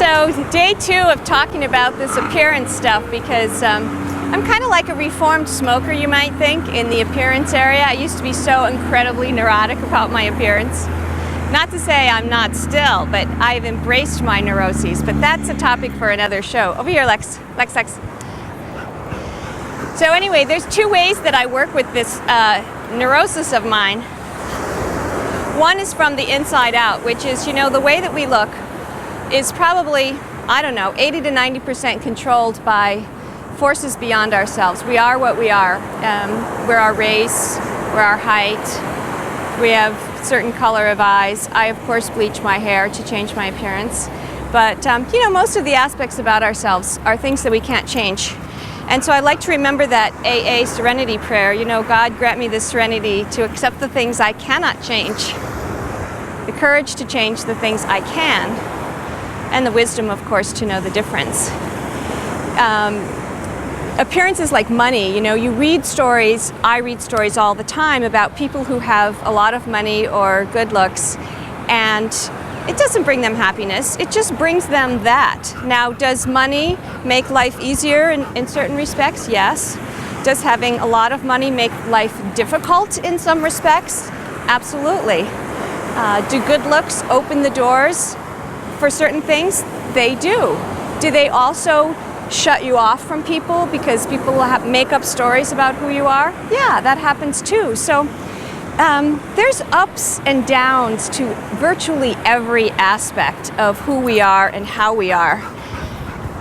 So day 2 of talking about this appearance stuff, because I'm kind of like a reformed smoker, you might think, in the appearance area. I used to be so incredibly neurotic about my appearance. Not to say I'm not still, but I've embraced my neuroses. But that's a topic for another show. Over here, Lex. Lex, Lex. So anyway, there's 2 ways that I work with this neurosis of mine. One is from the inside out, which is, you know, the way that we look is probably, I don't know, 80 to 90% controlled by forces beyond ourselves. We are what we are. We're our race, we're our height, we have certain color of eyes. I, of course, bleach my hair to change my appearance. But, you know, most of the aspects about ourselves are things that we can't change. And so I like to remember that AA serenity prayer, you know, God grant me the serenity to accept the things I cannot change, the courage to change the things I can, and the wisdom, of course, to know the difference. Appearance is like money. You know, you read stories, I read stories all the time about people who have a lot of money or good looks, and it doesn't bring them happiness, it just brings them that. Now, does money make life easier in certain respects? Yes. Does having a lot of money make life difficult in some respects? Absolutely. Do good looks open the doors for certain things? They do. Do they also shut you off from people because people will make up stories about who you are? Yeah, that happens too. So there's ups and downs to virtually every aspect of who we are and how we are.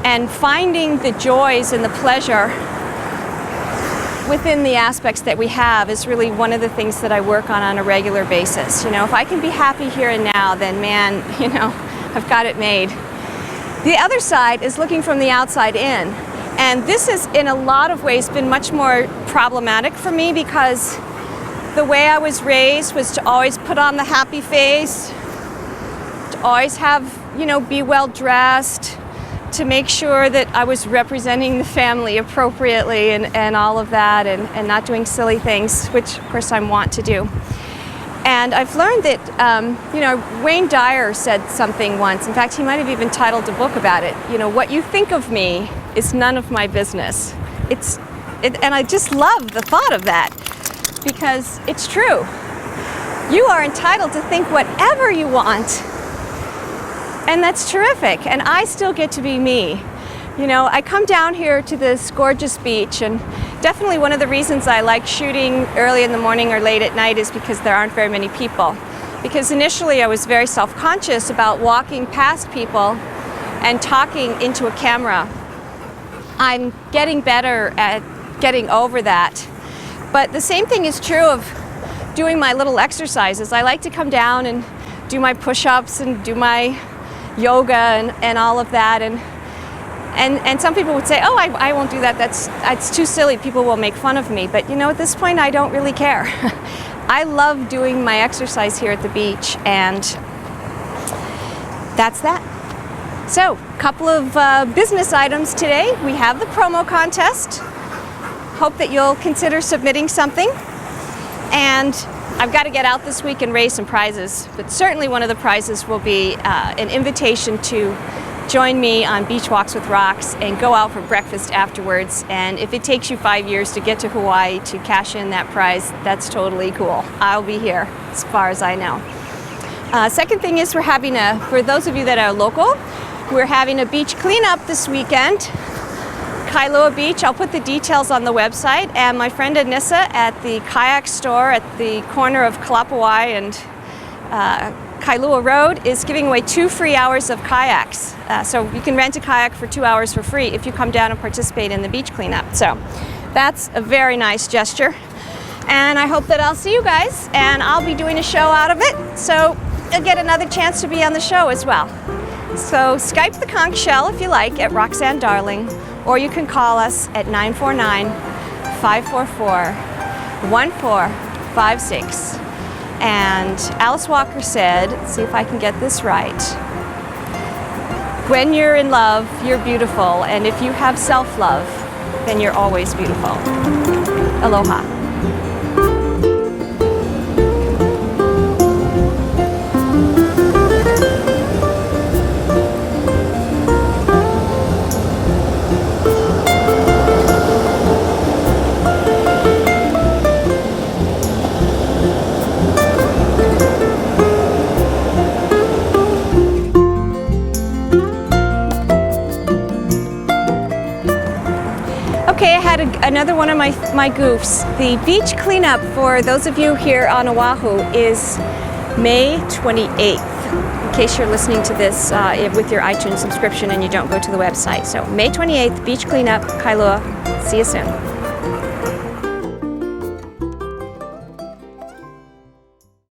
And finding the joys and the pleasure within the aspects that we have is really one of the things that I work on a regular basis. You know, if I can be happy here and now, then man, you know, I've got it made. The other side is looking from the outside in. And this has, in a lot of ways, been much more problematic for me because the way I was raised was to always put on the happy face, to always have, you know, be well dressed, to make sure that I was representing the family appropriately and all of that, and not doing silly things, which of course I want to do. And I've learned that, you know, Wayne Dyer said something once. In fact, he might have even titled a book about it. You know, what you think of me is none of my business. And I just love the thought of that because it's true. You are entitled to think whatever you want. And that's terrific. And I still get to be me. You know, I come down here to this gorgeous beach, and definitely one of the reasons I like shooting early in the morning or late at night is because there aren't very many people. Because initially I was very self-conscious about walking past people and talking into a camera. I'm getting better at getting over that. But the same thing is true of doing my little exercises. I like to come down and do my push-ups and do my yoga and all of that. And some people would say, oh, I won't do that, that's too silly, people will make fun of me. But you know, at this point I don't really care. I love doing my exercise here at the beach, and that's that. So, a couple of business items today. We have the promo contest. Hope that you'll consider submitting something. And I've got to get out this week and raise some prizes, but certainly one of the prizes will be an invitation to join me on Beachwalks with Rocks and go out for breakfast afterwards. And if it takes you 5 years to get to Hawaii to cash in that prize, that's totally cool. I'll be here as far as I know. Second thing is we're having for those of you that are local, we're having a beach cleanup this weekend. Kailua Beach, I'll put the details on the website, and my friend Anissa at the kayak store at the corner of Kalapawai and Kailua Road is giving away 2 free hours of kayaks. So you can rent a kayak for 2 hours for free if you come down and participate in the beach cleanup. So that's a very nice gesture. And I hope that I'll see you guys, and I'll be doing a show out of it. So you'll get another chance to be on the show as well. So Skype the conch shell if you like at Roxanne Darling, or you can call us at 949-544-1456. And Alice Walker said, let's see if I can get this right, when you're in love, you're beautiful, and if you have self-love, then you're always beautiful. Aloha. had another one of my goofs. The beach cleanup for those of you here on Oahu is May 28th. In case you're listening to this with your iTunes subscription and you don't go to the website. So May 28th, beach cleanup, Kailua. See you soon.